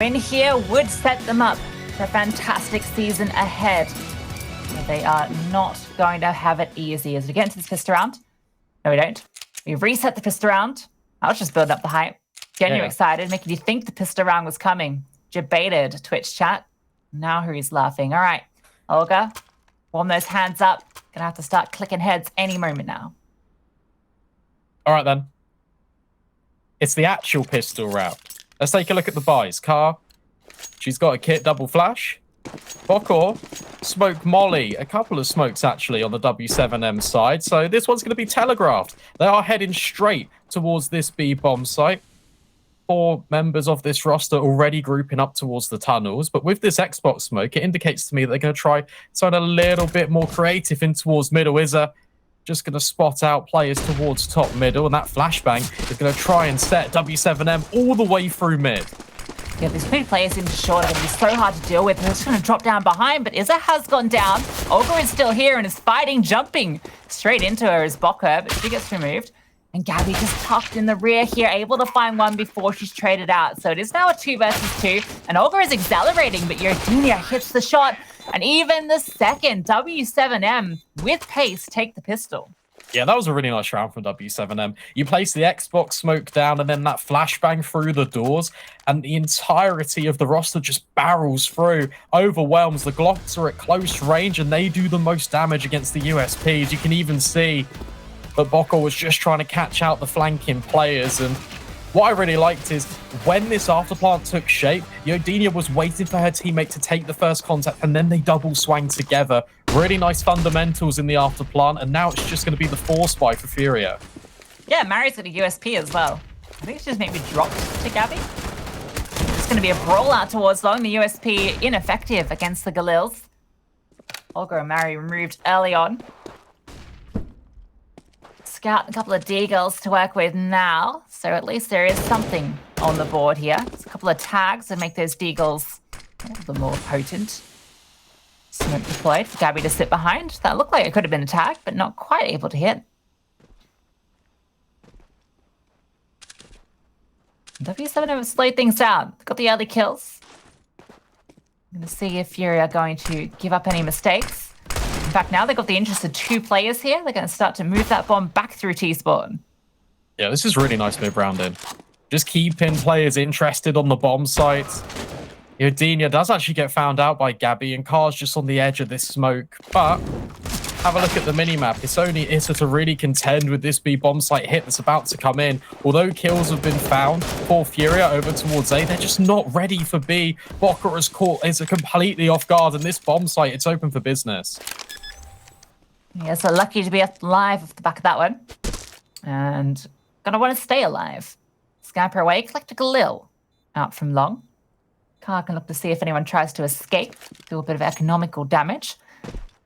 Win here would set them up for a fantastic season ahead. But they are not going to have it easy. As we get into this fist round, no, we don't. We reset the pistol round. I was just building up the hype, getting you excited, making you think the pistol round was coming. Debated Twitch chat. Now who's laughing? All right, Olga, warm those hands up. Gonna have to start clicking heads any moment now. All right then. It's the actual pistol round. Let's take a look at the buys. Car, she's got a kit double flash. Bokor, smoke molly, a couple of smokes actually on the w7m side. So this one's going to be telegraphed. They are heading straight towards this B bomb site. 4 members of this roster already grouping up towards the tunnels. But with this Xbox smoke, it indicates to me that they're going to try something a little bit more creative in towards middle. Izza just going to spot out players towards top middle. And that flashbang is going to try and set w7m all the way through mid. Yeah, these 2 players into short are going to be so hard to deal with. They're just going to drop down behind, but Izza has gone down. Olga is still here and is fighting, jumping straight into her as Bokor, but she gets removed. And Gabby just tucked in the rear here, able to find one before she's traded out. So it is now a 2 versus 2, and Olga is accelerating, but Yodinia hits the shot. And even the second, w7m with pace take the pistol. Yeah, that was a really nice round from w7m. You place the Xbox smoke down and then that flashbang through the doors, and the entirety of the roster just barrels through, overwhelms. The Glocks are at close range and they do the most damage against the USPs. You can even see that Bokor was just trying to catch out the flanking players. And what I really liked is when this afterplant took shape, Yodinia was waiting for her teammate to take the first contact and then they double swang together. Really nice fundamentals in the afterplant, and now it's just going to be the force buy for FURIA. Yeah, Mari's got a USP as well. I think it's just maybe dropped to Gabby. It's going to be a brawl out towards long. The USP ineffective against the Galils. Olga and Mari removed early on. Scout a couple of D-girls to work with now, so at least there is something on the board here. There's a couple of tags that make those D-girls a little bit more potent. Smoke deployed for Gabby to sit behind. That looked like it could have been a tag, but not quite able to hit. w7m have slowed things down. Got the early kills. I'm going to see if FURIA are going to give up any mistakes. In fact, now they've got the interest of 2 players here. They're going to start to move that bomb back through T-spawn. Yeah, this is really nice mid-round in. Just keeping players interested on the bomb site. Yodinia does actually get found out by Gabby, and Car's just on the edge of this smoke. But have a look at the minimap. It's only Izza to really contend with this B bomb site hit that's about to come in. Although kills have been found for FURIA over towards A, they're just not ready for B. Bokor has caught Izza completely off guard, and this bomb site, it's open for business. Yeah, so lucky to be alive off the back of that one. And gonna want to stay alive. Scamper away, collect a Galil out from long. Car can look to see if anyone tries to escape, do a bit of economical damage.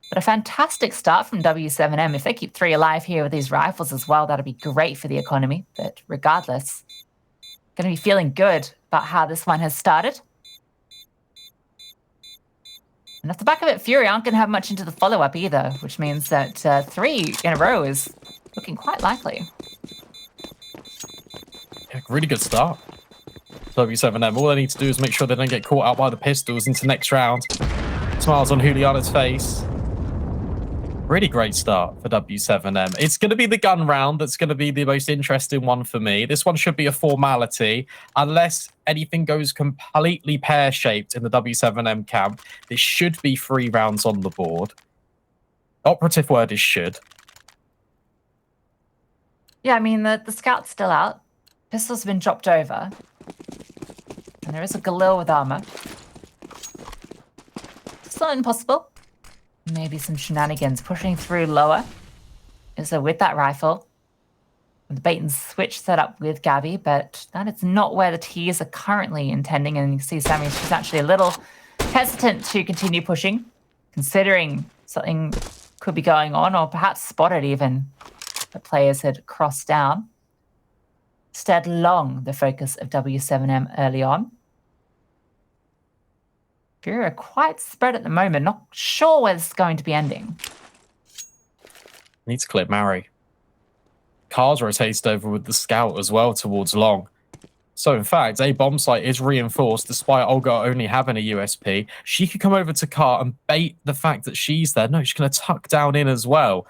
But a fantastic start from w7m. If they keep 3 alive here with these rifles as well, that'd be great for the economy. But regardless, going to be feeling good about how this one has started. And off the back of it, FURIA aren't going to have much into the follow-up either, which means that 3 in a row is looking quite likely. Yeah, really good start. w7m, all they need to do is make sure they don't get caught out by the pistols into next round. Smiles on Juliana's face. Really great start for w7m. It's going to be the gun round that's going to be the most interesting one for me. This one should be a formality. Unless anything goes completely pear-shaped in the w7m camp, there should be 3 rounds on the board. Operative word is should. Yeah, I mean, the scout's still out. Pistol's been dropped over. And there is a Galil with armor. It's not impossible. Maybe some shenanigans pushing through lower. So with that rifle, the bait and switch set up with Gabby, but that is not where the T's are currently intending. And you can see Sammy, she's actually a little hesitant to continue pushing, considering something could be going on, or perhaps spotted even that players had crossed down. Instead, long the focus of w7m early on. FURIA are quite spread at the moment. Not sure where this is going to be ending. Need to clip Mari. Cars rotated over with the scout as well towards long. So, in fact, a bomb site is reinforced despite Olga only having a USP. She could come over to Car and bait the fact that she's there. No, she's going to tuck down in as well.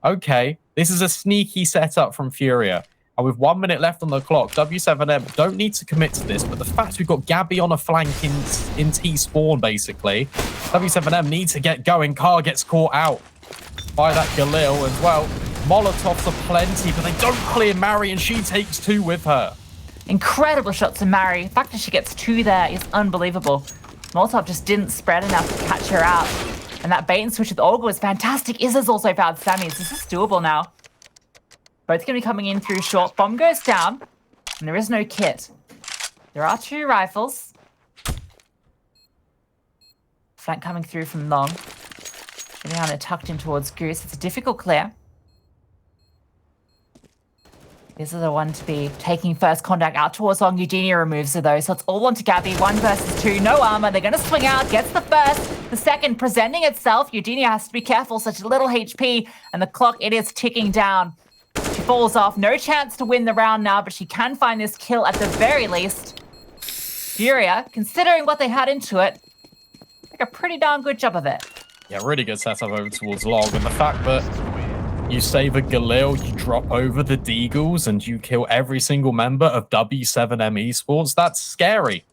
Okay, this is a sneaky setup from FURIA. And with 1 minute left on the clock, w7m don't need to commit to this, but the fact we've got Gabby on a flank in T-spawn, basically, w7m needs to get going. Car gets caught out by that Galil as well. Molotovs are plenty, but they don't clear Mari, and she takes 2 with her. Incredible shots to Mari. The fact that she gets 2 there is unbelievable. Molotov just didn't spread enough to catch her out. And that bait and switch with Olga was fantastic. Izza's also found Sammy's. This is doable now. Both going to be coming in through short. Bomb goes down, and there is no kit. There are 2 rifles. Flank coming through from long. Getting on it tucked in towards Goose. It's a difficult clear. This is the one to be taking first contact out towards long. Eugenia removes her though, so it's all onto Gabby. 1 versus 2, no armor. They're going to swing out, gets the first. The second presenting itself. Eugenia has to be careful, such little HP, and the clock, it is ticking down. She falls off. No chance to win the round now, but she can find this kill at the very least. FURIA, considering what they had into it, make a pretty darn good job of it. Yeah, really good setup over towards long, and the fact that you save a Galil, you drop over the Deagles, and you kill every single member of w7m Esports, that's scary.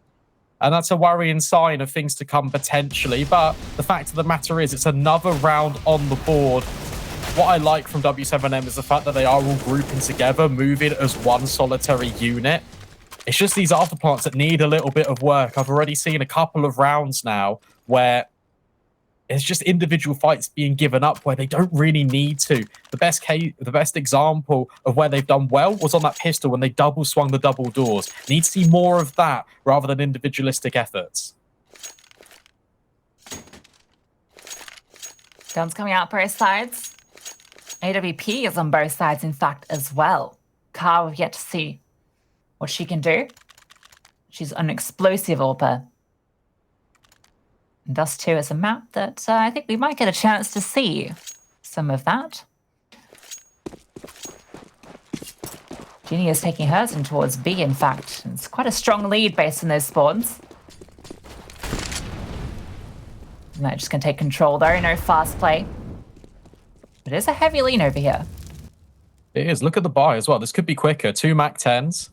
And that's a worrying sign of things to come potentially. But the fact of the matter is, it's another round on the board. What I like from w7m is the fact that they are all grouping together, moving as one solitary unit. It's just these afterplants that need a little bit of work. I've already seen a couple of rounds now where it's just individual fights being given up where they don't really need to. The best example of where they've done well was on that pistol when they double swung the double doors. Need to see more of that rather than individualistic efforts. Guns coming out both sides. AWP is on both sides, in fact, as well. Car, we've yet to see what she can do. She's an explosive AWPer. Dust2 is a map that I think we might get a chance to see some of that. Ginny is taking hers in towards B, in fact. It's quite a strong lead based on those spawns. And they're just going to take control, though. No fast play. But it is a heavy lean over here. It is. Look at the buy as well. This could be quicker. 2 MAC-10s.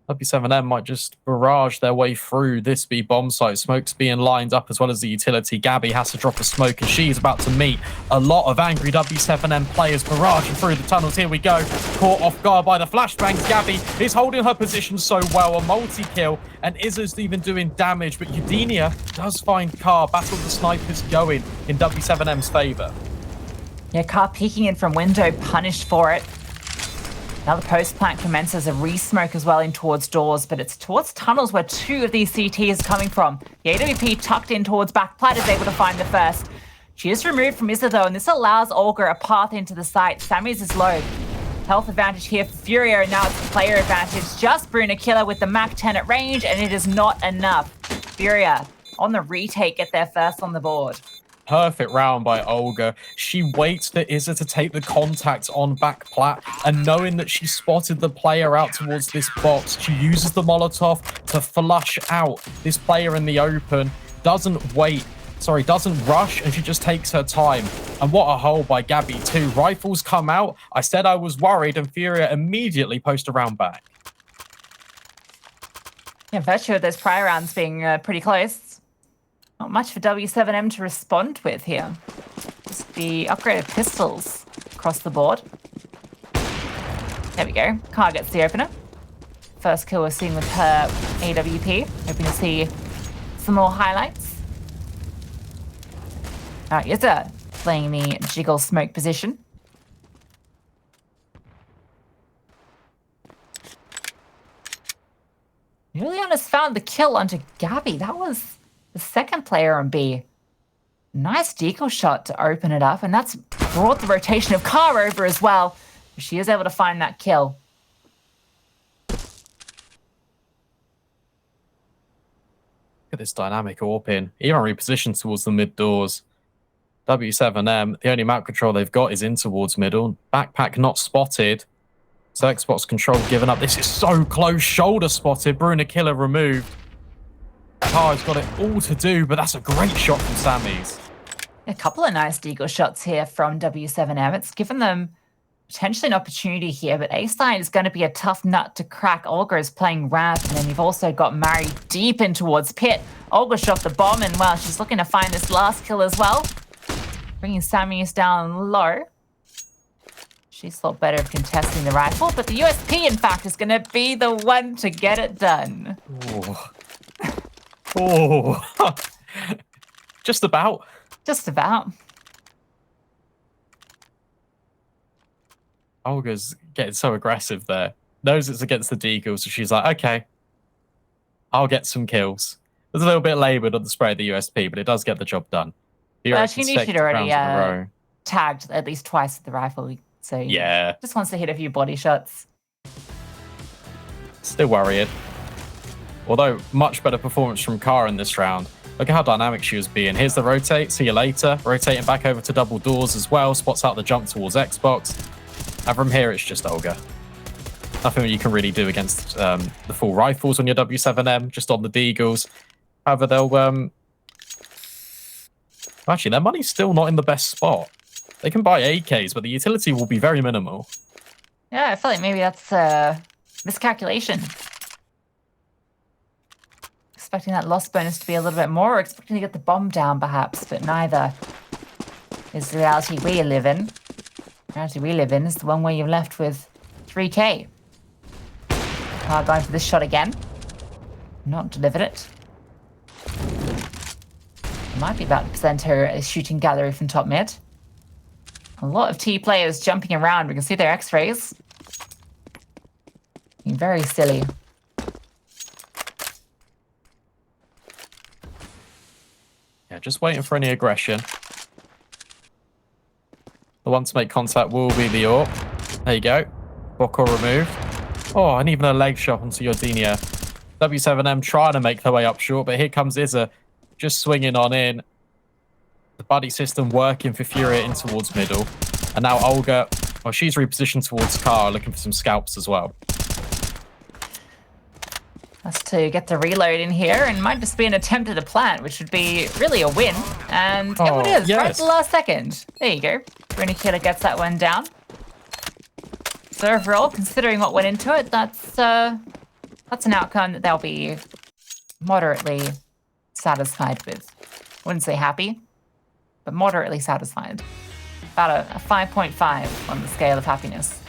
w7m might just barrage their way through this B bomb site. Smoke's being lined up as well as the utility. Gabby has to drop a smoke, and she's about to meet a lot of angry w7m players barraging through the tunnels. Here we go. Caught off guard by the flashbangs. Gabby is holding her position so well. A multi-kill, and Izza's even doing damage, but Eugenia does find Car. Battle of the snipers going in w7m's favor. Yeah, Car peeking in from window, punished for it. Now the post plant commences a re-smoke as well in towards doors, but it's towards tunnels where 2 of these CTs are coming from. The AWP tucked in towards back. Platt is able to find the first. She is removed from Izza though, and this allows Olga a path into the site. Sammy's is low. Health advantage here for FURIA, and now it's the player advantage. Just Bruno Killer with the MAC-10 at range, and it is not enough. FURIA on the retake get their first on the board. Perfect round by Olga. She waits for Izza to take the contact on back plat, and knowing that she spotted the player out towards this box, she uses the Molotov to flush out this player in the open. Doesn't rush, and she just takes her time. And what a hole by Gabby too. Rifles come out. I said I was worried, and FURIA immediately post a round back. Yeah, virtue of those prior rounds being pretty close. Not much for w7m to respond with here. Just the upgraded pistols across the board. There we go. Car gets the opener. First kill we're seeing with her AWP. Hoping to see some more highlights. All right, Izza playing the jiggle smoke position. Juliana's found the kill onto Gabby. That was the second player on B. Nice decal shot to open it up, and that's brought the rotation of Car over as well. She is able to find that kill. Look at this dynamic AWP in. Even repositioned towards the mid doors. w7m, the only map control they've got is in towards middle. Backpack not spotted. So Xbox control given up. This is so close. Shoulder spotted. Bruna Killer removed. Car's got it all to do, but that's a great shot from Sammy's. A couple of nice deagle shots here from W7M. It's given them potentially an opportunity here, but A-side is going to be a tough nut to crack. Olga is playing ramp, and then you've also got Mari deep in towards pit. Olga shot the bomb, and well, she's looking to find this last kill as well. Bringing Sammy's down low. She thought better of contesting the rifle, but the USP, in fact, is going to be the one to get it done. Oh. Just about. Just about. Olga's getting so aggressive there. Knows it's against the deagle, so she's like, okay, I'll get some kills. There's a little bit laboured on the spray of the USP, but it does get the job done. Well, she knew she'd already tagged at least twice with the rifle, so yeah, just wants to hit a few body shots. Still worried. Although, much better performance from Kara in this round. Look at how dynamic she was being. Here's the rotate. See you later. Rotating back over to double doors as well. Spots out the jump towards Xbox. And from here, it's just Olga. Nothing you can really do against the full rifles on your W7M, just on the deagles. However, they'll... Actually, their money's still not in the best spot. They can buy AKs, but the utility will be very minimal. Yeah, I feel like maybe that's a miscalculation. Expecting that loss bonus to be a little bit more, or expecting to get the bomb down, perhaps, but neither is the reality we live in. The reality we live in is the one where you're left with 3K. Going for this shot again. Not delivered it. Might be about to present her a shooting gallery from top mid. A lot of T players jumping around. We can see their X-rays. Being very silly. Yeah, just waiting for any aggression. The one to make contact will be the AWP. There you go. Boko removed. Oh, and even a leg shot onto Yordinia. W7M trying to make their way up short, but here comes Izza. Just swinging on in. The buddy system working for FURIA in towards middle. And now Olga, well, she's repositioned towards Car, looking for some scalps as well. That's to get the reload in here, and might just be an attempt at a plant, which would be really a win. And it is, yes. Right at the last second. There you go. Bruna Killer gets that one down. So overall, considering what went into it, that's an outcome that they'll be moderately satisfied with. I wouldn't say happy, but moderately satisfied. About a 5.5 on the scale of happiness.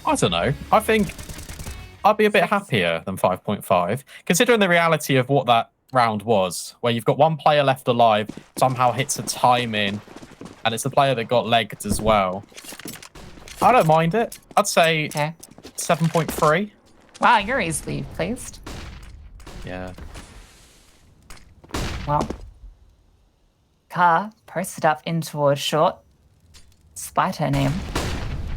I don't know. I think I'd be a bit happier than 5.5, considering the reality of what that round was, where you've got one player left alive, somehow hits a time in, and it's the player that got legged as well. I don't mind it. I'd say 7.3. Wow, you're easily placed. Yeah. Well, Car posted up in towards short, despite her name.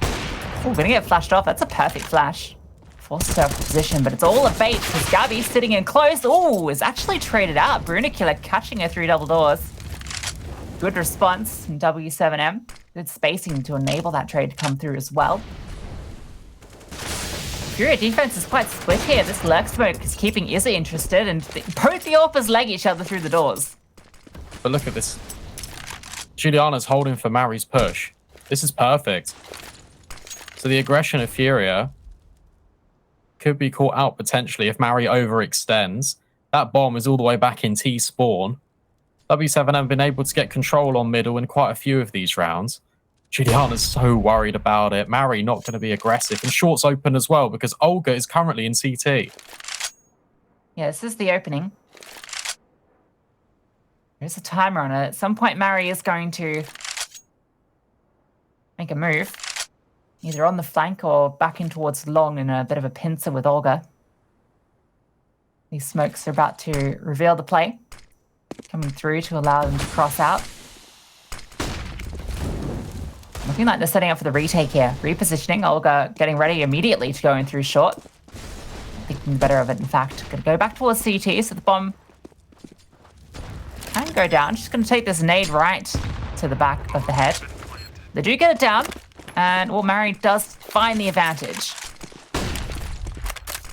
Oh, gonna get flashed off. That's a perfect flash. Forced her off position, but it's all a bait because Gabby sitting in close. Oh, is actually traded out. Bruna Killer catching her through double doors. Good response from W7M. Good spacing to enable that trade to come through as well. FURIA defense is quite split here. This lurk smoke is keeping Izzy interested, and both the AWPers leg each other through the doors. But look at this. Juliana's holding for Mari's push. This is perfect. So the aggression of FURIA could be caught out potentially if Mari overextends. That bomb is all the way back in T spawn. W7M have been able to get control on middle in quite a few of these rounds. Juliana's so worried about it. Mari not going to be aggressive. And short's open as well because Olga is currently in CT. Yeah, this is the opening. There's a timer on it. At some point, Mari is going to make a move. Either on the flank or back in towards long in a bit of a pincer with Olga. These smokes are about to reveal the play. Coming through to allow them to cross out. Looking like they're setting up for the retake here. Repositioning, Olga getting ready immediately to go in through short. Thinking better of it, in fact. Going to go back towards CT, so the bomb can go down. She's going to take this nade right to the back of the head. They do get it down. And, well, Mary does find the advantage.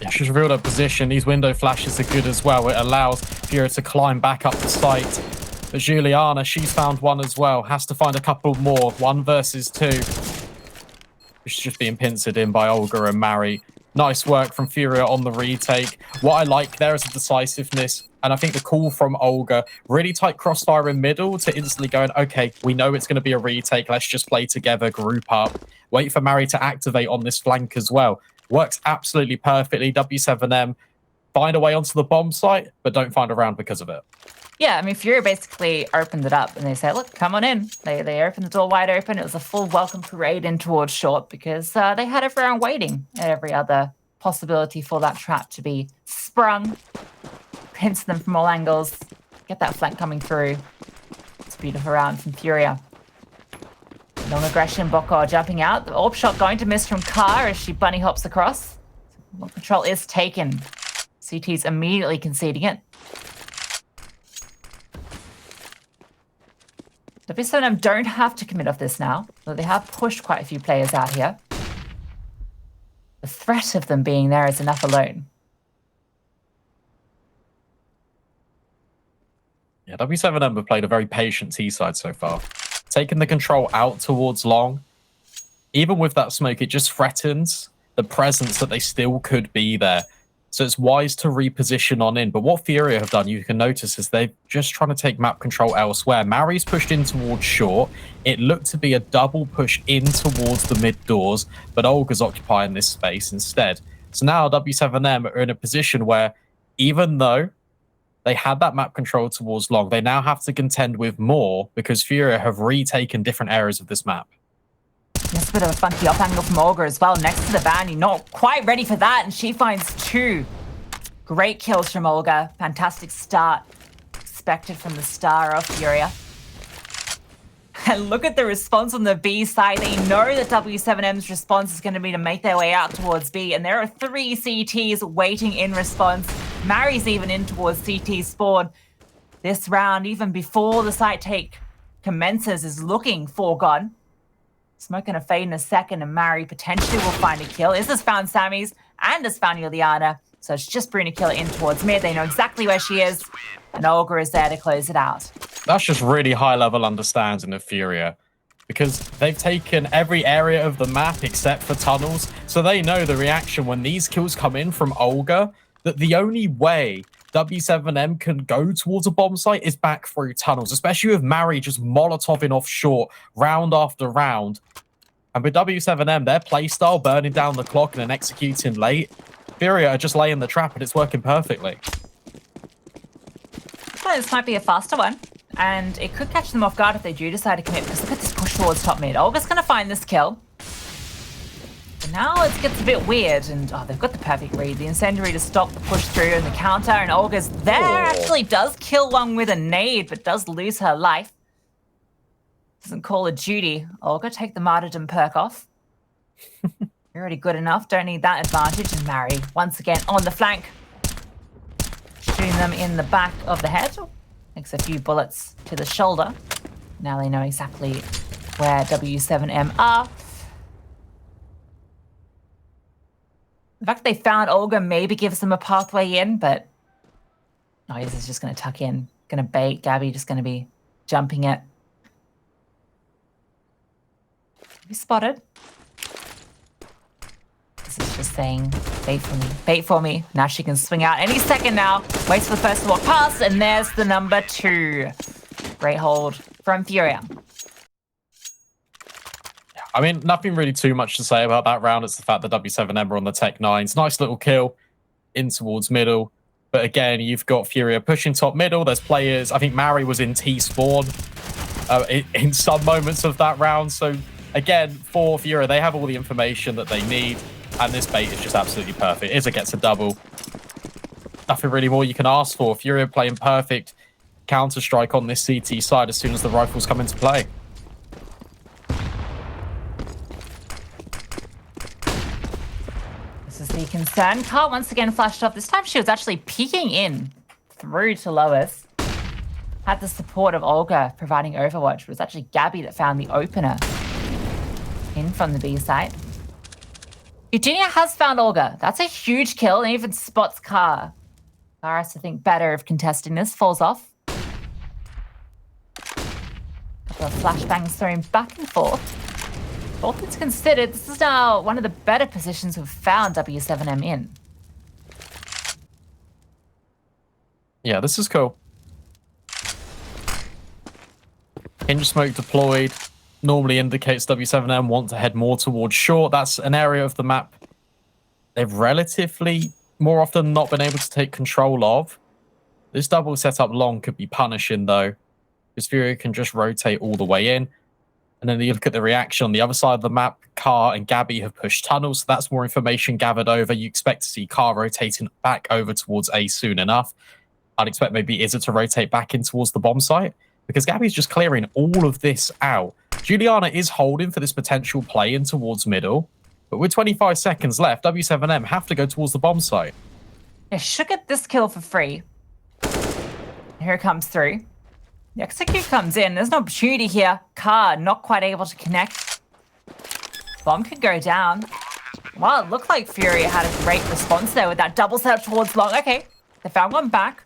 Yeah, she's revealed her position. These window flashes are good as well. It allows FURIA to climb back up the site. But Juliana, she's found one as well. Has to find a couple more. 1 versus 2. She's just being pincered in by Olga and Mary. Nice work from FURIA on the retake. What I like there is the decisiveness. And I think the call from Olga, really tight crossfire in middle to instantly going, okay, we know it's going to be a retake. Let's just play together, group up. Wait for Mary to activate on this flank as well. Works absolutely perfectly. W7M find a way onto the bomb site, but don't find a round because of it. Yeah, I mean, FURIA basically opened it up and they said, look, come on in. They opened the door wide open. It was a full welcome parade in towards short because they had everyone waiting at every other possibility for that trap to be sprung. Pinch them from all angles. Get that flank coming through. It's a beautiful round from FURIA. Long aggression, Boko jumping out. The orb shot going to miss from Car as she bunny hops across. Control is taken. CT's immediately conceding it. w7m don't have to commit off this now, though they have pushed quite a few players out here. The threat of them being there is enough alone. Yeah, w7m have played a very patient T side so far. Taking the control out towards long. Even with that smoke, it just threatens the presence that they still could be there. So it's wise to reposition on in. But what FURIA have done, you can notice, is they're just trying to take map control elsewhere. Mary's pushed in towards short. It looked to be a double push in towards the mid doors, but Olga's occupying this space instead. So now w7m are in a position where, even though they had that map control towards long, they now have to contend with more because FURIA have retaken different areas of this map. That's a bit of a funky off angle from Olga as well. Next to the Vanny, not quite ready for that, and she finds 2. Great kills from Olga. Fantastic start. Expected from the star of FURIA. And look at the response on the B side. They know that w7m's response is going to be to make their way out towards B, and there are 3 CTs waiting in response. Mary's even in towards CT spawn. This round, even before the site take commences, is looking foregone. Smoke gonna fade in a second, and Mary potentially will find a kill. This has found Sammy's and has found Juliana, so it's just Bruna Killer in towards mid. They know exactly where she is, and Olga is there to close it out. That's just really high-level understanding of FURIA, because they've taken every area of the map except for tunnels, so they know the reaction when these kills come in from Olga, that the only way w7m can go towards a bomb site is back through tunnels, especially with Mary just molotoving off short round after round. And with w7m, their playstyle burning down the clock and then executing late, FURIA are just laying the trap and it's working perfectly. Well, this might be a faster one, and it could catch them off guard if they do decide to commit, because look at this push towards top mid. Olga's going to find this kill. But now it gets a bit weird, and they've got the perfect read. The incendiary to stop the push through and the counter, and Olga's there. Actually does kill one with a nade, but does lose her life. Doesn't call a duty. Olga, take the martyrdom perk off. You're already good enough. Don't need that advantage. And Mary, once again, on the flank. Shooting them in the back of the head. Takes a few bullets to the shoulder. Now they know exactly where w7m are. The fact they found Olga maybe gives them a pathway in, but this is just going to tuck in. Going to bait. Gabby just going to be jumping it. You spotted. This is just saying, bait for me, bait for me. Now she can swing out any second now. Waits for the first to walk past, and there's the number 2. Great hold from FURIA. I mean, nothing really too much to say about that round. It's the fact that w7m are on the Tech 9s. Nice little kill in towards middle. But again, you've got FURIA pushing top middle. There's players. I think Mary was in T spawn in some moments of that round. So again, for FURIA, they have all the information that they need. And this bait is just absolutely perfect. Izza gets a double. Nothing really more you can ask for. FURIA playing perfect Counter-Strike on this CT side as soon as the rifles come into play. This is the concern. Car once again flashed off. This time she was actually peeking in through to Lois. Had the support of Olga providing Overwatch. It was actually Gabby that found the opener. in from the B side. Eugenia has found Olga. That's a huge kill and even spots Car. Car has to think better of contesting this. Falls off. Couple of flashbangs thrown back and forth. All things considered, this is now one of the better positions we've found w7m in. Yeah, this is cool. Hinge smoke deployed. Normally indicates w7m want to head more towards short. That's an area of the map they've relatively more often not been able to take control of. This double setup long could be punishing though, because FURIA can just rotate all the way in. And then you look at the reaction on the other side of the map. Car and Gabby have pushed tunnels, so that's more information gathered over. You expect to see Car rotating back over towards A soon enough. I'd expect maybe Izza to rotate back in towards the bomb site, because Gabby's just clearing all of this out. Juliana is holding for this potential play in towards middle, but with 25 seconds left, w7m have to go towards the bomb site. Yeah, should get this kill for free. Here it comes through. The execute comes in. There's an opportunity here. Car not quite able to connect. Bomb could go down. Well, it looked like FURIA had a great response there with that double setup towards long. Okay, they found one back.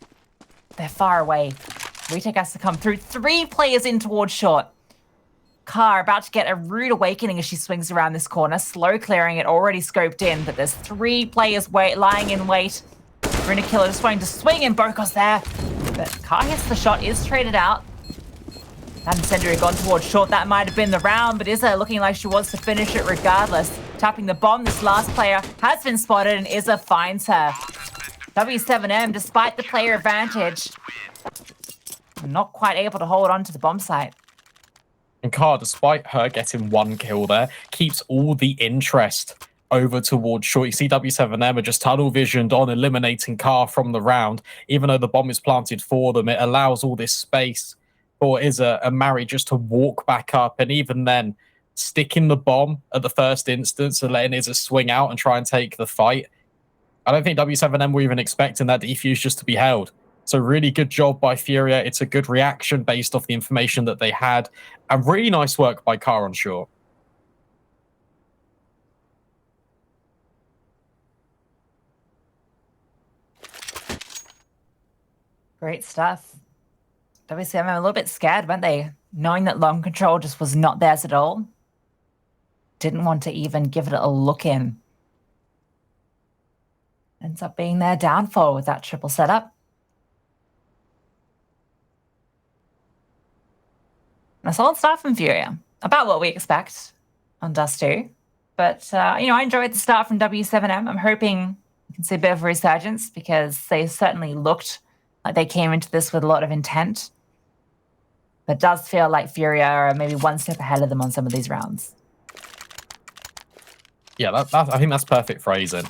They're far away. Retake has to come through. 3 players in towards short. Car about to get a rude awakening as she swings around this corner. Slow clearing it, already scoped in, but there's 3 players lying in wait. Runa Killer just wanting to swing and Bokos there. But Car hits the shot, is traded out. And Incendiary gone towards short. That might have been the round, but Izza looking like she wants to finish it regardless. Tapping the bomb, this last player has been spotted and Izza finds her. w7m, despite the player advantage, not quite able to hold on to the bomb site. And Car, despite her getting 1 kill there, keeps all the interest over towards short. You see w7m are just tunnel visioned on eliminating Car from the round. Even though the bomb is planted for them, it allows all this space for Izza and Mari just to walk back up. And even then, sticking the bomb at the first instance and letting Izza swing out and try and take the fight. I don't think w7m were even expecting that defuse just to be held. So really good job by FURIA. It's a good reaction based off the information that they had. And really nice work by Car on short. Great stuff. w7m a little bit scared, weren't they? Knowing that long control just was not theirs at all. Didn't want to even give it a look in. Ends up being their downfall with that triple setup. A solid start from FURIA. About what we expect on Dust2. But, I enjoyed the start from w7m. I'm hoping we can see a bit of a resurgence because they certainly looked like they came into this with a lot of intent. But it does feel like FURIA are maybe 1 step ahead of them on some of these rounds. Yeah, I think that's perfect phrasing.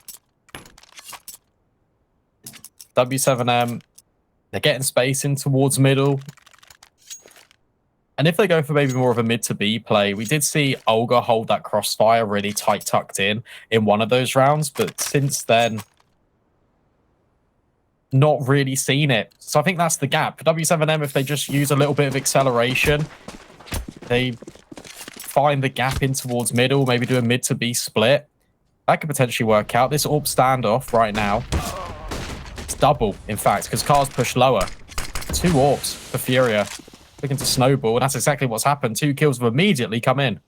w7m, they're getting space in towards middle. And if they go for maybe more of a mid to B play, we did see Olga hold that crossfire really tight tucked in one of those rounds. But since then, not really seen it. So I think that's the gap. w7m, if they just use a little bit of acceleration, they find the gap in towards middle, maybe do a mid to B split. That could potentially work out. This AWP standoff right now, it's double, in fact, because Car's pushed lower. 2 AWPs for FURIA. Looking to snowball, and that's exactly what's happened. 2 kills have immediately come in.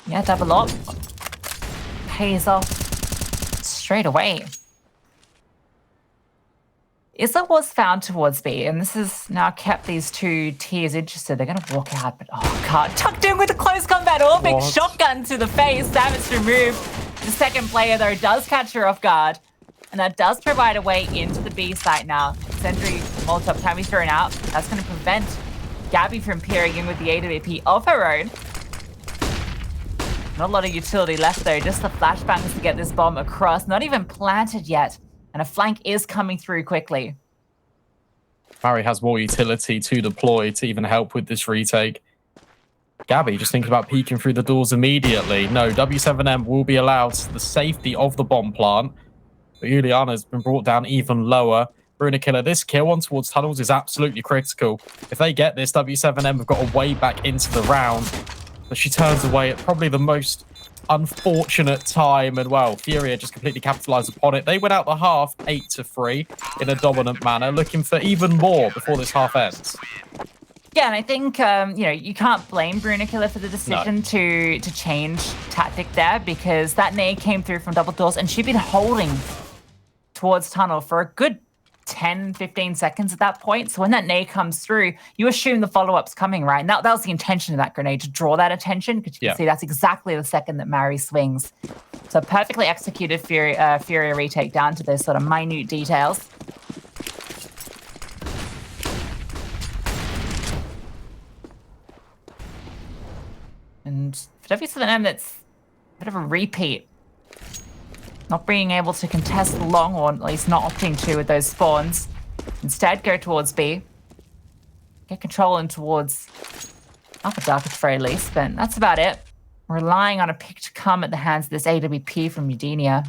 Yeah, double up. Pays off straight away. Izza was found towards B, and this has now kept these 2 tiers interested. They're going to walk out, but Car tucked in with a close combat big shotgun to the face. Damage removed. The second player, though, does catch her off guard. And that does provide a way into the B site now. Sentry Molotov can be thrown out. That's going to prevent Gabby from peering in with the AWP of her own. Not a lot of utility left, though. Just the flashbangs to get this bomb across. Not even planted yet. And a flank is coming through quickly. Mari has more utility to deploy to even help with this retake. Gabby just thinking about peeking through the doors immediately. No, w7m will be allowed the safety of the bomb plant. But Juliana has been brought down even lower. Bruna Killer. This kill on towards tunnels is absolutely critical. If they get this, w7m have got a way back into the round. But she turns away at probably the most unfortunate time. And, well, FURIA just completely capitalized upon it. They went out the half 8-3 in a dominant manner, looking for even more before this half ends. Yeah, and I think, you can't blame Bruna Killer for the decision to change tactic there, because that nade came through from double doors and she'd been holding towards tunnel for a good 10, 15 seconds at that point. So when that nade comes through, you assume the follow-up's coming, right? And that was the intention of that grenade, to draw that attention, because you can see that's exactly the second that Mary swings. So perfectly executed FURIA retake down to those sort of minute details. And for w7m, that's a bit of a repeat. Not being able to contest long, or at least not opting to with those spawns. Instead, go towards B. Get control in towards Upper Dark at the very least, but that's about it. Relying on a pick to come at the hands of this AWP from Eudenia.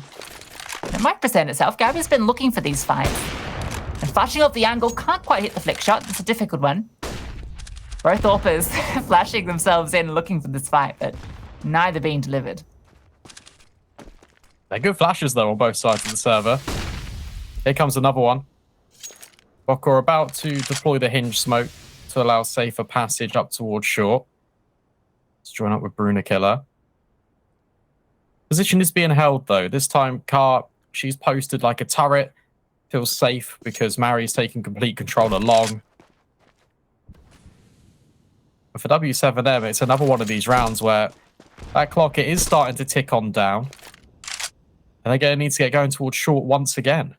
It might present itself. Gabby's been looking for these fights. And flashing off the angle, can't quite hit the flick shot. It's a difficult one. Both AWPers flashing themselves in, looking for this fight, but neither being delivered. They're good flashes, though, on both sides of the server. Here comes another one. Bokor about to deploy the hinge smoke to allow safer passage up towards short. Let's join up with Bruna Killer. Position is being held, though. This time, Car, she's posted like a turret. Feels safe because Mary's taking complete control along. But for w7m, it's another one of these rounds where that clock, it is starting to tick on down. And they're going to need to get going towards short once again.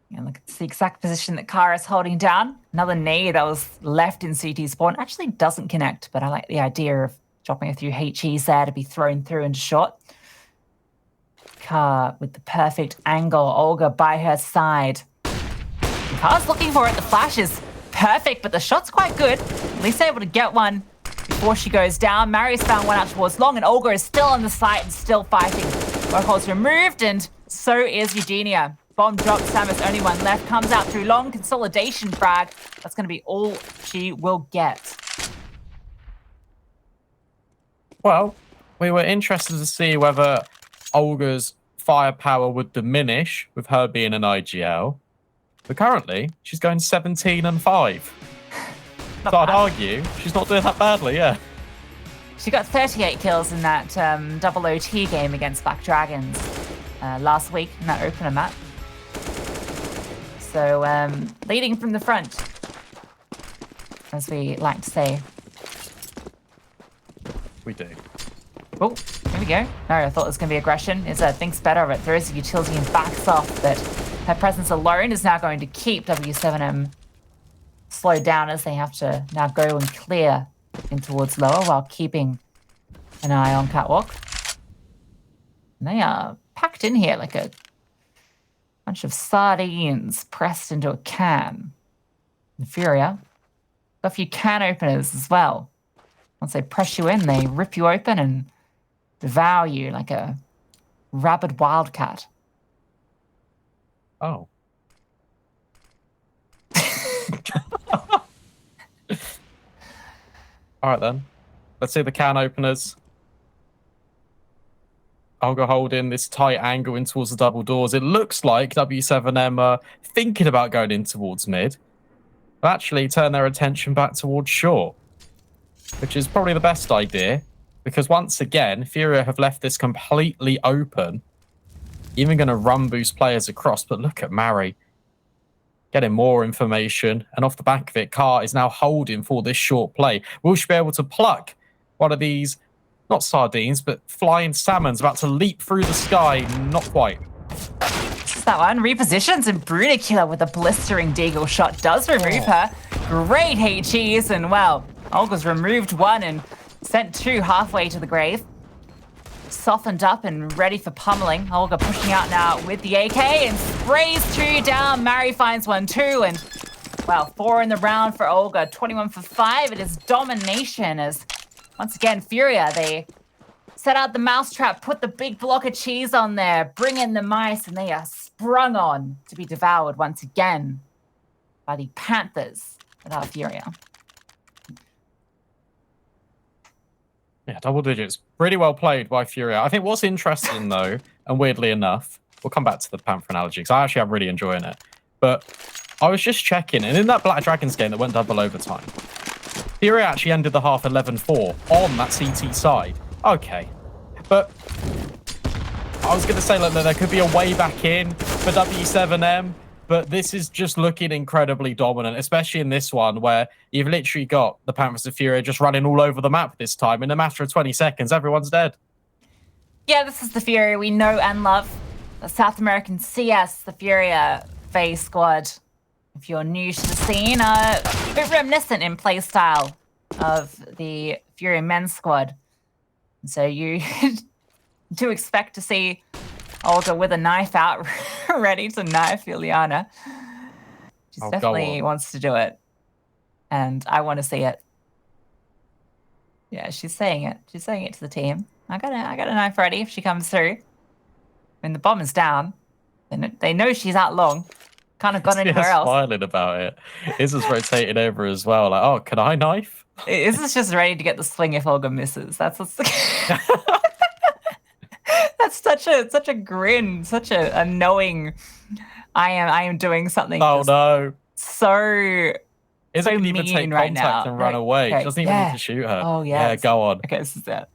Yeah, look, it's the exact position that Kara's holding down. Another nade that was left in CT spawn. Actually doesn't connect, but I like the idea of dropping a few HEs there to be thrown through into short. Kara with the perfect angle. Olga by her side. Kara's looking for it. The flash is perfect, but the shot's quite good. At least able to get one before she goes down. Mary's found one out towards long, and Olga is still on the site and still fighting. Workhole's removed, and so is Eugenia. Bomb dropped, Samus only one left. Comes out through long, consolidation frag. That's going to be all she will get. Well, we were interested to see whether Olga's firepower would diminish with her being an IGL. But currently, she's going 17-5. So I'd argue she's not doing that badly, yeah. She got 38 kills in that double OT game against Black Dragons last week in that opener map. So leading from the front, as we like to say. We do. Oh, here we go. No, I thought it was going to be aggression. Izza thinks better of it, throws the utility and backs off, but her presence alone is now going to keep w7m slowed down, as they have to now go and clear in towards lower while keeping an eye on Catwalk. And they are packed in here like a bunch of sardines pressed into a can. And FURIA got a few can openers as well. Once they press you in, they rip you open and devour you like a rabid wildcat. Oh. All right, then. Let's see the can openers. Olga holding this tight angle in towards the double doors. It looks like w7m are thinking about going in towards mid, but actually turn their attention back towards short, which is probably the best idea, because once again, FURIA have left this completely open. Even going to run boost players across, but look at Mary. Getting more information, and off the back of it, Car is now holding for this short play. Will she be able to pluck one of these, not sardines, but flying salmons about to leap through the sky? Not quite. That one repositions, and Bruna Killer with a blistering deagle shot does remove her. Great HEs, and well, Olga's removed one and sent two halfway to the grave. Softened up and ready for pummeling. Olga pushing out now with the AK and sprays two down. Mary finds one too, and well, 4 in the round for Olga. 21 for 5. It is domination, as once again, FURIA, they set out the mousetrap, put the big block of cheese on there, bring in the mice, and they are sprung on to be devoured once again by the Panthers at our FURIA. Yeah, double digits. Pretty well played by FURIA. I think what's interesting, though, and weirdly enough, we'll come back to the Panther analogy, because I actually am really enjoying it. But I was just checking, and in that Black Dragons game that went double overtime, FURIA actually ended the half 11-4 on that CT side. Okay. But I was going to say like, that there could be a way back in for w7m, but this is just looking incredibly dominant, especially in this one where you've literally got the Panthers of FURIA just running all over the map this time. In a matter of 20 seconds, everyone's dead. Yeah, this is the FURIA we know and love. The South American CS, the FURIA FaZe squad. If you're new to the scene, a bit reminiscent in play style of the FURIA men's squad. So you do expect to see Olga with a knife out, ready to knife Ileana. She definitely wants to do it. And I want to see it. Yeah, she's saying it. She's saying it to the team. I got a knife ready if she comes through. When the bomb is down, they know she's out long. Can't have gone anywhere else. Smiling about it. Izza's rotating over as well. Like, oh, can I knife? Izza's just ready to get the swing if Olga misses. That's what's that's such a grin, such a knowing. I am doing something. Oh no! So Izza can mean even take right contact now. and run away. Okay, She doesn't even need to shoot her. Oh yeah. Yeah, go on. Okay, this is it.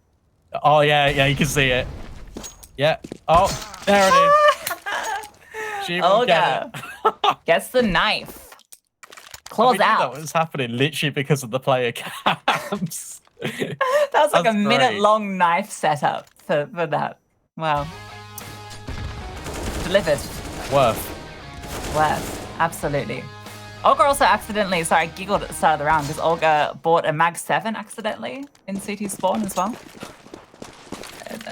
Oh yeah, you can see it. Yeah. Oh, there it is. She will get it. Gets the knife. Claws out. That was happening literally because of the player cams. That was like a minute-long knife setup for that. Wow. Delivered. Worth. Absolutely. Olga also accidentally, sorry, I giggled at the start of the round because Olga bought a Mag 7 accidentally in CT spawn as well.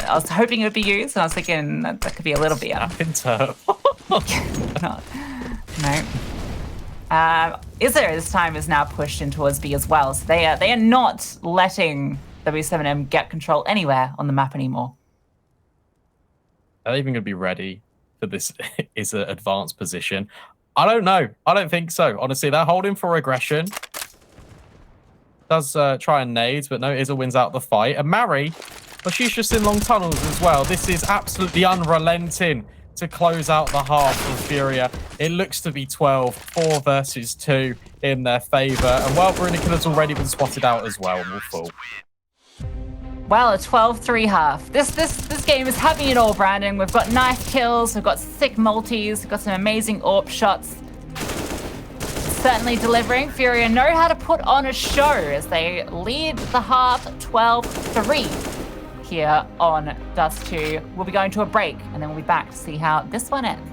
I was hoping it would be used, and I was thinking that could be a little bit. No. Izza this time is now pushed in towards B as well, so they are not letting w7m get control anywhere on the map anymore. Are they even going to be ready for this Izza advanced position? I don't know. I don't think so. Honestly, they're holding for aggression. Does try and nades, but no, Izza wins out the fight. And Mari, well, she's just in long tunnels as well. This is absolutely unrelenting to close out the half of FURIA. It looks to be 12, 4 versus 2 in their favor. And well, Brunica has already been spotted out as well and will fall. Well, a 12-3 half. This game is having it all, Brandon. We've got knife kills, we've got sick multis, we've got some amazing AWP shots. Certainly delivering. FURIA know how to put on a show as they lead the half 12-3 here on Dust2. We'll be going to a break and then we'll be back to see how this one ends.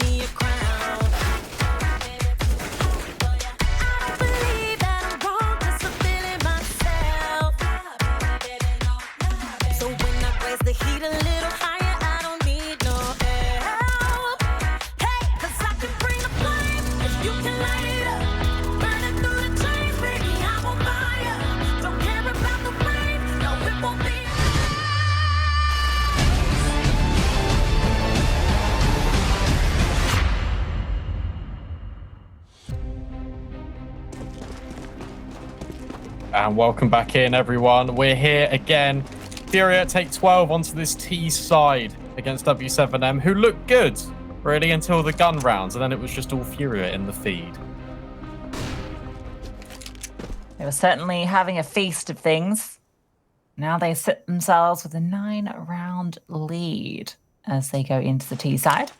me a crown. I don't believe that I'm wrong, just fulfilling myself. So when I raise the heat a little higher, I don't need no help. Hey, 'cause I can bring the flame if you can light it up. Burning through the chains, baby, I'm on fire. Don't care about the rain, no, it won't be. And welcome back in, everyone. We're here again. FURIA take 12 onto this T side against w7m, who looked good, really, until the gun rounds, and then it was just all FURIA in the feed. They were certainly having a feast of things. Now they sit themselves with a 9-round lead as they go into the T side.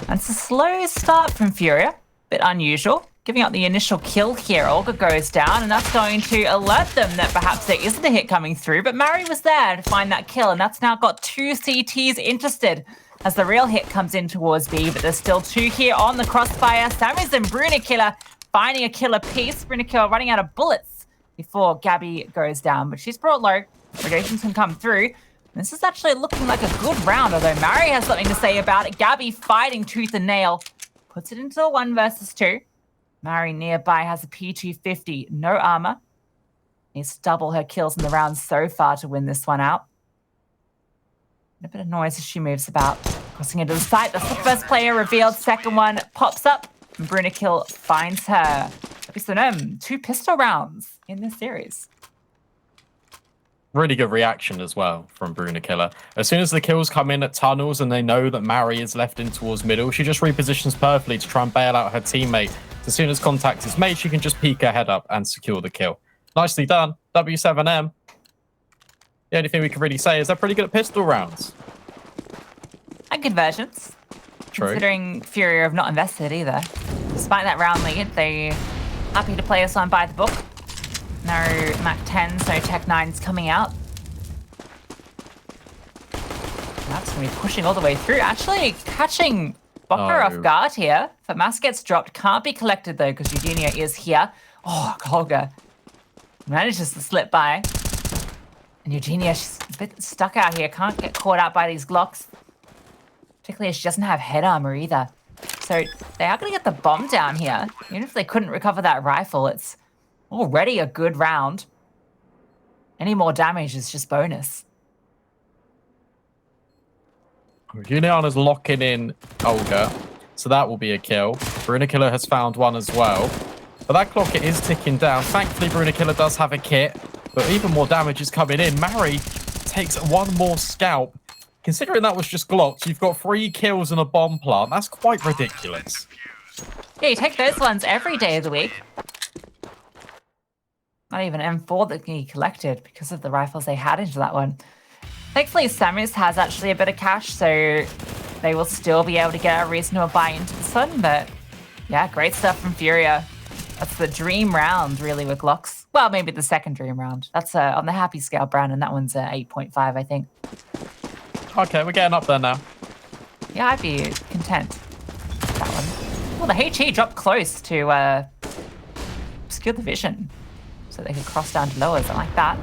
And it's a slow start from FURIA, bit unusual. Giving up the initial kill here, Olga goes down, and that's going to alert them that perhaps there isn't a hit coming through, but Mari was there to find that kill, and that's now got 2 CTs interested as the real hit comes in towards B, but there's still 2 here on the crossfire. Sammy's and Brunakiller finding a killer piece. Brunakiller running out of bullets before Gabby goes down, but she's brought low. Rotations can come through. This is actually looking like a good round, although Mari has something to say about it. Gabby fighting tooth and nail. Puts it into a 1 versus 2. Mari nearby has a P250, no armor. Needs to double her kills in the round so far to win this one out. A bit of noise as she moves about. Crossing into the site, that's the first player revealed. Second one pops up, and Brunakill finds her. w7m, 2 pistol rounds in this series. Really good reaction as well from Brunakiller. As soon as the kills come in at tunnels and they know that Mari is left in towards middle, she just repositions perfectly to try and bail out her teammate. As soon as contact is made, she can just peek her head up and secure the kill. Nicely done, w7m. The only thing we can really say is they're pretty good at pistol rounds. And conversions. True. Considering FURIA have not invested either. Despite that round lead, they're happy to play us on by the book. No Mac 10s, no Tech 9s coming out. That's going to be pushing all the way through. Actually, catching Bocker off guard here. FAMAS gets dropped. Can't be collected, though, because Eugenia is here. Oh, Olga manages to slip by. And Eugenia, she's a bit stuck out here. Can't get caught out by these Glocks. Particularly as she doesn't have head armor either. So they are going to get the bomb down here. Even if they couldn't recover that rifle, it's already a good round. Any more damage is just bonus. Juliana's locking in Olga, so that will be a kill. Brunakiller has found one as well. But that clock, it is ticking down. Thankfully, Brunakiller does have a kit, but even more damage is coming in. Mari takes 1 more scalp. Considering that was just Glocks, you've got 3 kills and a bomb plant. That's quite ridiculous. Yeah, you take those ones every day of the week. Not even M4 that can be collected because of the rifles they had into that one. Thankfully, Samus has actually a bit of cash, so they will still be able to get a reasonable buy into this one. But yeah, great stuff from FURIA. That's the dream round, really, with Glocks. Well, maybe the second dream round. That's on the happy scale, Brandon. That one's 8.5, I think. Okay, we're getting up there now. Yeah, I'd be content with that one. Well, the HE dropped close to obscure the vision, so they could cross down to lowers. I like that.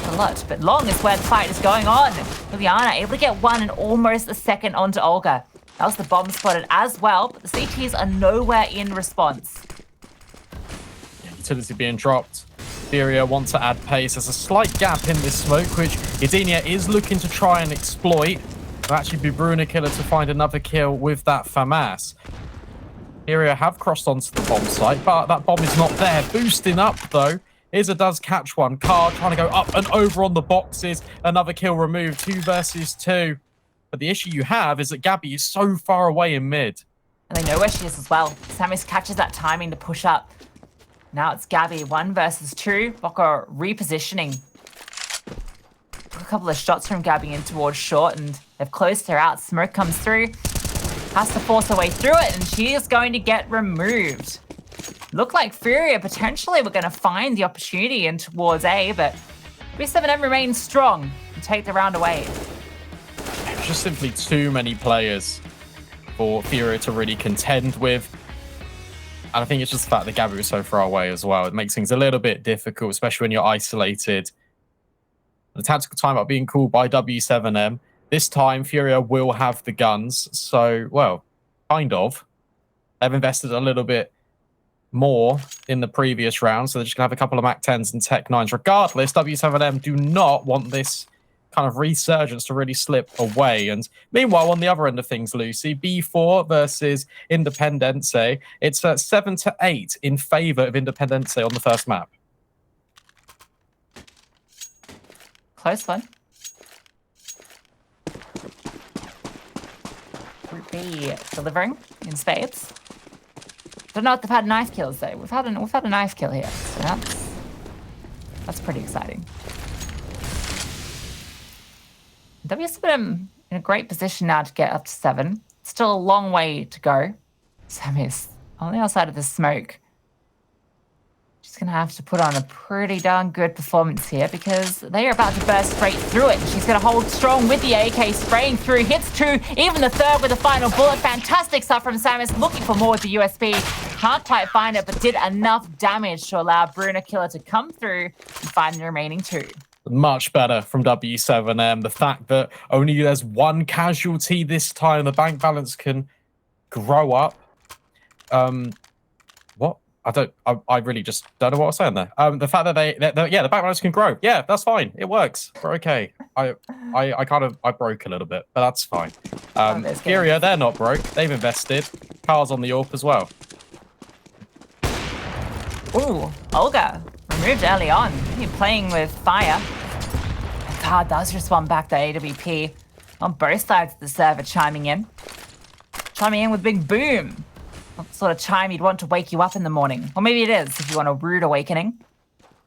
A lot, but long is where the fight is going on. Liliana able to get 1 and almost a second onto Olga. That was the bomb spotted as well, but the CTs are nowhere in response. Yeah, utility being dropped. FURIA wants to add pace. There's a slight gap in this smoke, which Edenia is looking to try and exploit. It'll actually be Brunakiller to find another kill with that FAMAS. FURIA have crossed onto the bomb site, but that bomb is not there. Boosting up, though. Izza does catch one. Car trying to go up and over on the boxes. Another kill removed. 2 versus 2. But the issue you have is that Gabby is so far away in mid. And they know where she is as well. Samus catches that timing to push up. Now it's Gabby, 1 versus 2. Bocker repositioning. Took a couple of shots from Gabby in towards short, and they've closed her out. Smoke comes through. Has to force her way through it, and she is going to get removed. Looked like FURIA potentially were going to find the opportunity in towards A, but w7m remains strong and take the round away. Just simply too many players for FURIA to really contend with. And I think it's just the fact that Gabby was so far away as well. It makes things a little bit difficult, especially when you're isolated. The tactical timeout being called by w7m. This time, FURIA will have the guns. So, well, kind of. They've invested a little bit more in the previous round, so they're just going to have a couple of Mac 10s and Tech 9s. Regardless, w7m do not want this kind of resurgence to really slip away. And meanwhile, on the other end of things, Lucy, B4 versus Independense. It's 7-8 in favor of Independense on the first map. Close one. Group B delivering in spades. Don't know if they've had knife kills though. We've had a knife kill here, so that's pretty exciting. w7m in a great position now to get up to 7. Still a long way to go. Sammy's on the other side of the smoke. She's going to have to put on a pretty darn good performance here because they are about to burst straight through it. She's going to hold strong with the AK, spraying through, hits 2, even the third with the final bullet. Fantastic stuff from Samus, looking for more with the USB. Can't quite find it, but did enough damage to allow Bruna Killer to come through and find the remaining 2. Much better from w7m. The fact that only there's one casualty this time, the bank balance can grow up. What? I really just don't know what I was saying there. The fact that the bank balance can grow. Yeah, that's fine. It works. We're okay. I broke a little bit, but that's fine. FURIA, they're not broke. They've invested. Cars on the AWP as well. Ooh, Olga removed early on. You're playing with fire. And Car does respond back to AWP on both sides of the server, chiming in. Chiming in with big boom. Not the sort of chime you'd want to wake you up in the morning. Or maybe it is if you want a rude awakening.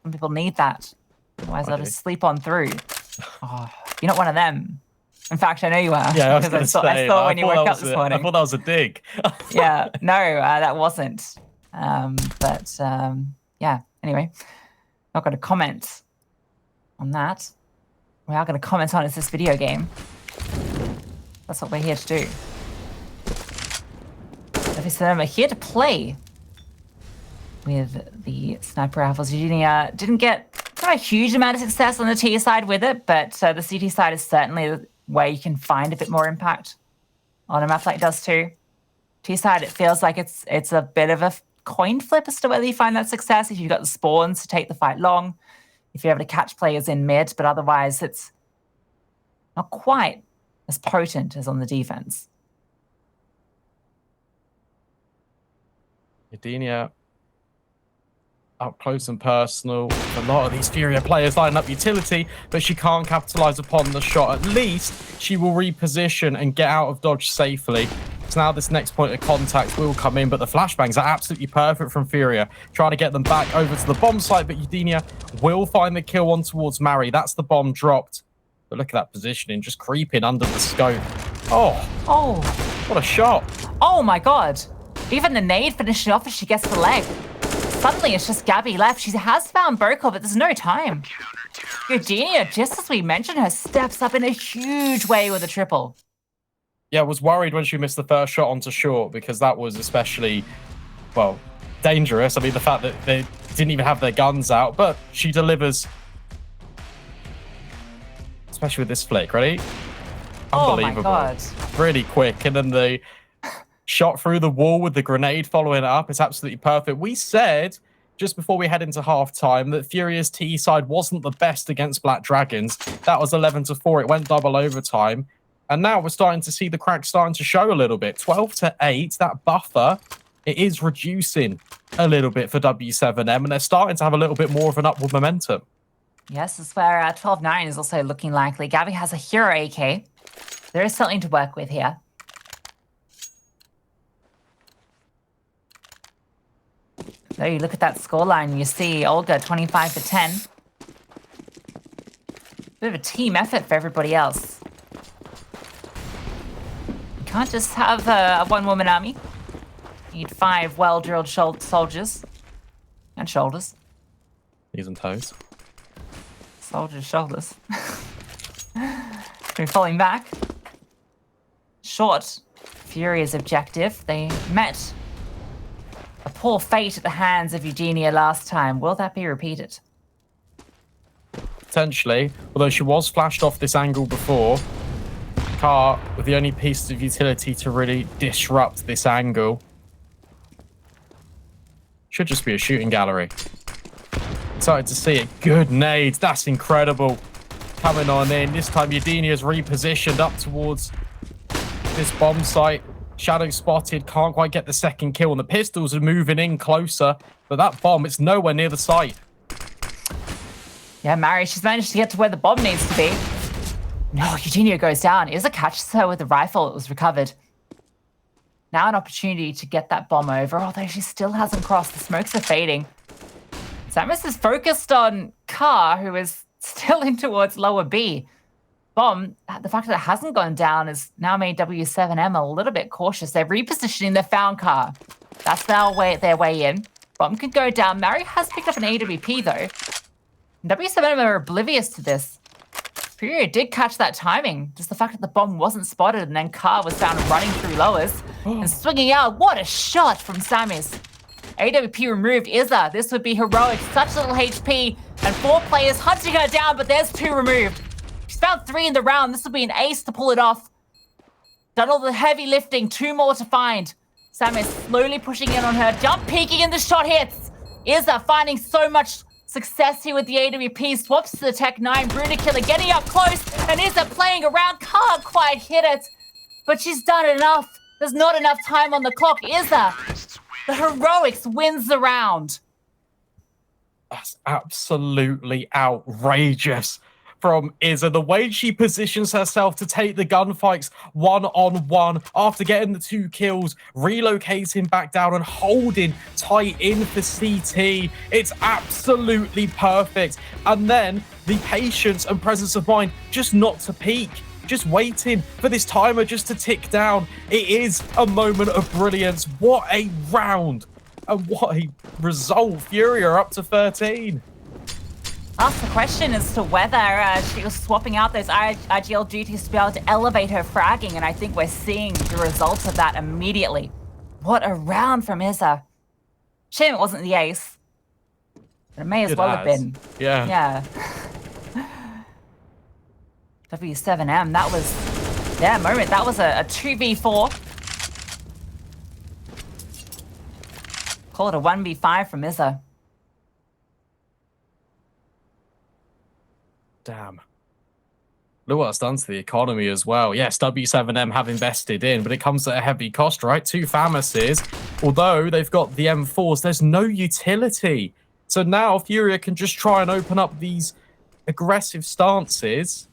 Some people need that. Otherwise, they'll just sleep on through. Oh, you're not one of them. In fact, I know you are. Yeah, I saw when you woke up this morning. I thought that was a dig. Yeah, no, that wasn't. Yeah, anyway, not going to comment on that. We are going to comment on it's this video game. That's what we're here to do. w7m are here to play with the sniper rifles. Eugenia didn't get a huge amount of success on the T side with it, but the CT side is certainly where you can find a bit more impact on a map like Dust2. T side, it feels like it's a bit of a coin flip as to whether you find that success, if you've got the spawns to take the fight long, if you're able to catch players in mid, but otherwise it's not quite as potent as on the defense. Edenia up close and personal. A lot of these FURIA players lining up utility, but she can't capitalize upon the shot. At least she will reposition and get out of dodge safely. So now this next point of contact will come in, but the flashbangs are absolutely perfect from FURIA, trying to get them back over to the bomb site, but Edenia will find the kill on towards Mari. That's the bomb dropped. But look at that positioning, just creeping under the scope. Oh, what a shot. Oh my god. Even the nade finishing off as she gets the leg. Suddenly it's just Gabby left. She has found Bokor, but there's no time. Eugenia, just as we mentioned, her steps up in a huge way with a triple. Yeah, I was worried when she missed the first shot onto short because that was especially, well, dangerous. I mean, the fact that they didn't even have their guns out, but she delivers. Especially with this flick, ready? Unbelievable. Oh my god. Really quick. And then the shot through the wall with the grenade following it up. It's absolutely perfect. We said just before we head into halftime that FURIA's T side wasn't the best against Black Dragons. That was 11-4. It went double overtime. And now we're starting to see the cracks starting to show a little bit. 12-8, that buffer, it is reducing a little bit for w7m, and they're starting to have a little bit more of an upward momentum. Yes, that's where 12-9 is also looking likely. Gabby has a hero AK. There is something to work with here. So you look at that scoreline, you see Olga 25-10. Bit of a team effort for everybody else. You can't just have a one-woman army. You need 5 well-drilled soldiers. And shoulders. Knees and toes. Soldiers' shoulders. We're falling back. Short. FURIA's objective. They met a poor fate at the hands of Eugenia last time. Will that be repeated? Potentially, although she was flashed off this angle before. Car with the only piece of utility to really disrupt this angle. Should just be a shooting gallery. Excited to see it. Good nades. That's incredible. Coming on in. This time Eugenia's repositioned up towards this bomb site. Shadow spotted. Can't quite get the second kill. And the pistols are moving in closer. But that bomb, it's nowhere near the site. Yeah, Mary, she's managed to get to where the bomb needs to be. No, Eugenia goes down. Izza catches her with a rifle. It was recovered. Now an opportunity to get that bomb over, although she still hasn't crossed. The smokes are fading. Samus is focused on Car, who is still in towards lower B. Bomb, the fact that it hasn't gone down has now made w7m a little bit cautious. They're repositioning the found Car. That's their way in. Bomb can go down. Mary has picked up an AWP, though. w7m are oblivious to this. FURIA did catch that timing. Just the fact that the bomb wasn't spotted and then Car was found running through lowers and swinging out. What a shot from Samus. AWP removed Izza. This would be heroic. Such little HP and 4 players hunting her down, but there's 2 removed. She's found 3 in the round. This will be an ace to pull it off. Done all the heavy lifting. 2 more to find. Samus slowly pushing in on her. Jump peeking and the shot hits. Izza finding so much success here with the AWP. Swaps to the Tech 9. Bruna Killer getting up close. And Izza playing around. Can't quite hit it. But she's done enough. There's not enough time on the clock. Izza, the heroics wins the round. That's absolutely outrageous from Izza. The way she positions herself to take the gunfights one-on-one after getting the 2 kills, relocating back down and holding tight in for CT. It's absolutely perfect. And then the patience and presence of mind just not to peak. Just waiting for this timer just to tick down. It is a moment of brilliance. What a round. And what a result. FURIA are up to 13. Ask the question as to whether she was swapping out those IGL duties to be able to elevate her fragging, and I think we're seeing the results of that immediately. What a round from Izza. Shame it wasn't the ace, but it may as well have been. Yeah. Yeah. w7m, that was their moment. That was a 2v4. Call it a 1v5 from Izza. Damn. Look what it's done to the economy as well. Yes, w7m have invested in, but it comes at a heavy cost, right? 2 Famuses. Although they've got the M4s, there's no utility. So now FURIA can just try and open up these aggressive stances,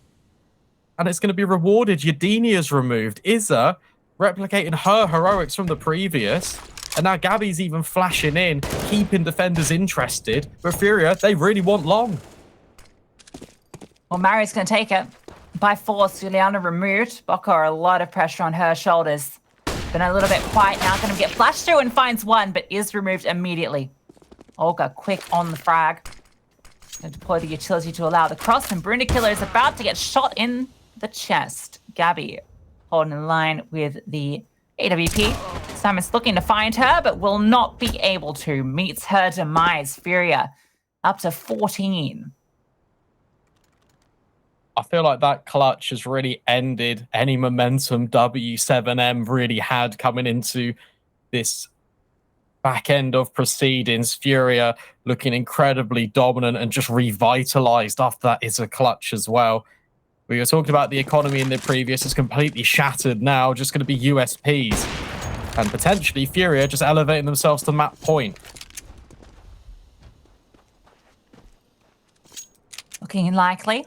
and it's going to be rewarded. Eugenia's removed. Izza replicating her heroics from the previous. And now Gabby's even flashing in, keeping defenders interested. But FURIA, they really want long. Well, Mary's going to take it. By force, Juliana removed. Boko, a lot of pressure on her shoulders. Been a little bit quiet now. Going to get flashed through and finds one, but is removed immediately. Olga quick on the frag. Going to deploy the utility to allow the cross. And Bruna Killer is about to get shot in the chest. Gabby holding in line with the AWP. Samus looking to find her, but will not be able to. Meets her demise. FURIA up to 14. I feel like that clutch has really ended any momentum w7m really had coming into this back end of proceedings. FURIA looking incredibly dominant and just revitalized after that is a clutch as well. We were talking about the economy in the previous. It's completely shattered now. Just going to be USPs. And potentially FURIA just elevating themselves to map point. Looking likely.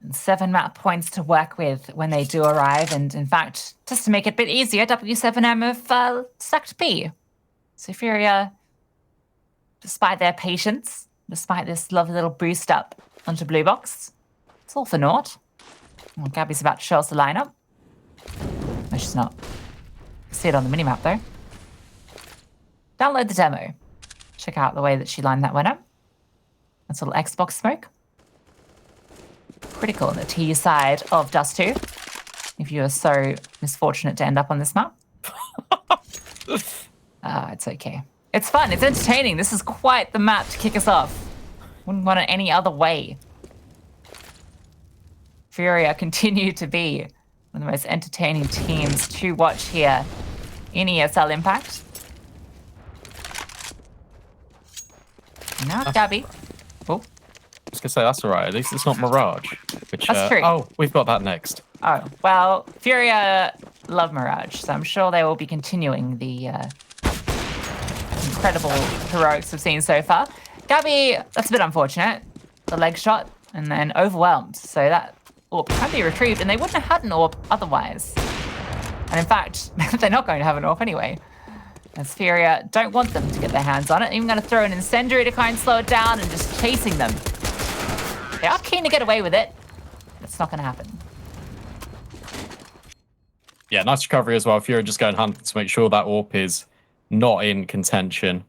And 7 map points to work with when they do arrive. And in fact, just to make it a bit easier, w7m have sucked B. So FURIA, despite their patience, despite this lovely little boost up onto blue box, it's all for naught. Well, Gabby's about to show us the lineup. No, she's not. See it on the minimap though. Download the demo. Check out the way that she lined that one up. That's a little Xbox smoke. Critical on the T side of Dust2. if you are so misfortunate to end up on this map. It's okay. It's fun. It's entertaining. This is quite the map to kick us off. Wouldn't want it any other way. FURIA continue to be one of the most entertaining teams to watch here in ESL Impact. Now Gabby. Oh. I was going to say, that's all right. At least it's not Mirage. Which, That's true. Oh, we've got that next. Oh, well, FURIA love Mirage, so I'm sure they will be continuing the incredible heroics we've seen so far. Gabby, that's a bit unfortunate. The leg shot and then overwhelmed. So that AWP can be retrieved, and they wouldn't have had an AWP otherwise. And in fact, they're not going to have an AWP anyway. As FURIA don't want them to get their hands on it. Even going to throw an incendiary to kind of slow it down and just chasing them. They are keen to get away with it. It's not going to happen. Yeah, nice recovery as well. FURIA just going hunting to make sure that AWP is not in contention.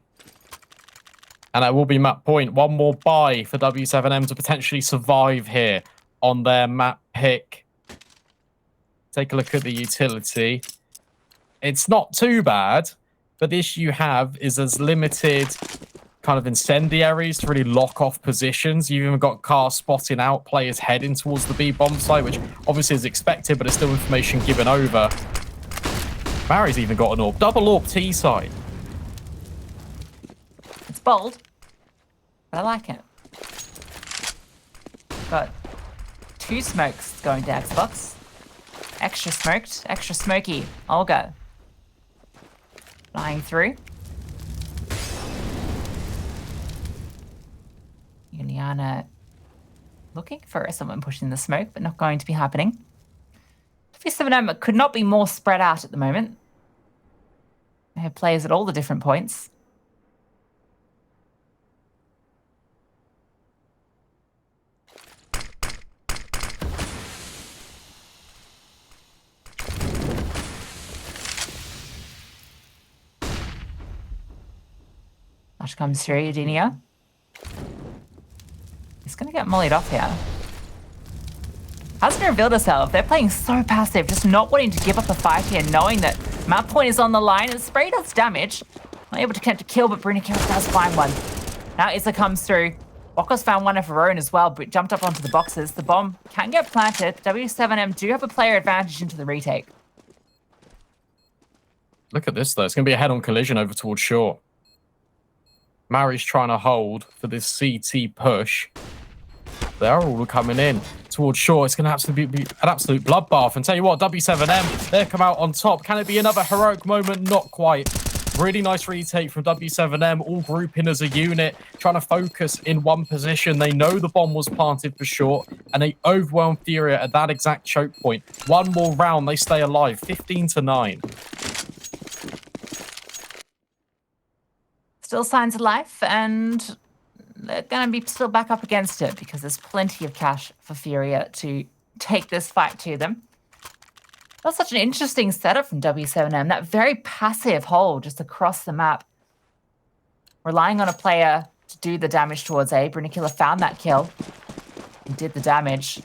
And that will be map point. One more buy for w7m to potentially survive here on their map pick. Take a look at the utility. It's not too bad, but the issue you have is there's limited kind of incendiaries to really lock off positions. You've even got cars spotting out players heading towards the B bomb site, which obviously is expected, but it's still information given over. Mary's even got an AWP. Double AWP T side. It's bold, but I like it. Got 2 smokes going to Xbox. Extra smoked, extra smoky. Olga. Flying through. Juliana looking for someone pushing the smoke, but not going to be happening. w7m could not be more spread out at the moment. They have players at all the different points. Flash comes through, Udinio. He's going to get mollied off here. Hasn't revealed herself. They're playing so passive, just not wanting to give up a fight here, knowing that map point is on the line and spray does damage. Not able to catch a kill, but Brunikill does find one. Now Issa comes through. Bokos found one of her own as well, but jumped up onto the boxes. The bomb can get planted. w7m do have a player advantage into the retake. Look at this, though. It's going to be a head-on collision over towards shore. Mary's trying to hold for this CT push. They're all coming in towards shore. It's going to have to be an absolute bloodbath. And tell you what, w7m, they come out on top. Can it be another heroic moment? Not quite. Really nice retake from w7m, all grouping as a unit, trying to focus in one position. They know the bomb was planted for short, and they overwhelm FURIA at that exact choke point. One more round, they stay alive, 15-9. Still signs of life, and they're going to be still back up against it because there's plenty of cash for FURIA to take this fight to them. That's such an interesting setup from w7m. That very passive hold just across the map. Relying on a player to do the damage towards A. Brunikill found that kill and did the damage.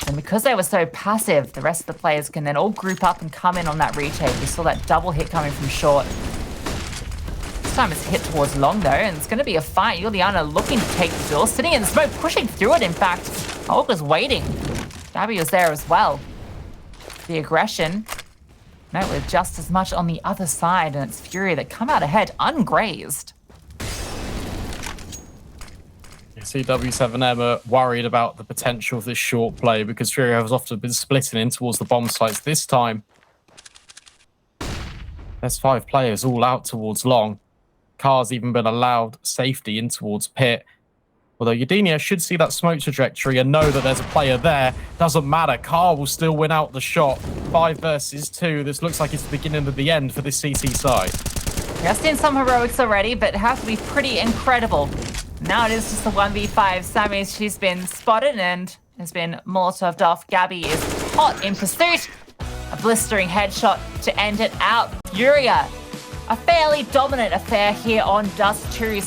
And because they were so passive, the rest of the players can then all group up and come in on that retake. We saw that double hit coming from short. This time it's hit towards long though, and it's going to be a fight. Juliana looking to take the duel, sitting in the smoke, pushing through it in fact. Olga's waiting. Gabby was there as well. The aggression met with just as much on the other side, and it's FURIA that come out ahead ungrazed. You see w7m are worried about the potential of this short play because FURIA has often been splitting in towards the bomb sites. This time, there's 5 players all out towards long. Car's even been allowed safety in towards pit. Although Udinio should see that smoke trajectory and know that there's a player there. Doesn't matter. Car will still win out the shot. 5 versus 2. This looks like it's the beginning of the end for this CT side. We have seen some heroics already, but it has to be pretty incredible. Now it is just a 1v5. Sammy, she's been spotted and has been Molotoved off. Gabby is hot in pursuit. A blistering headshot to end it out. FURIA, a fairly dominant affair here on Dust2.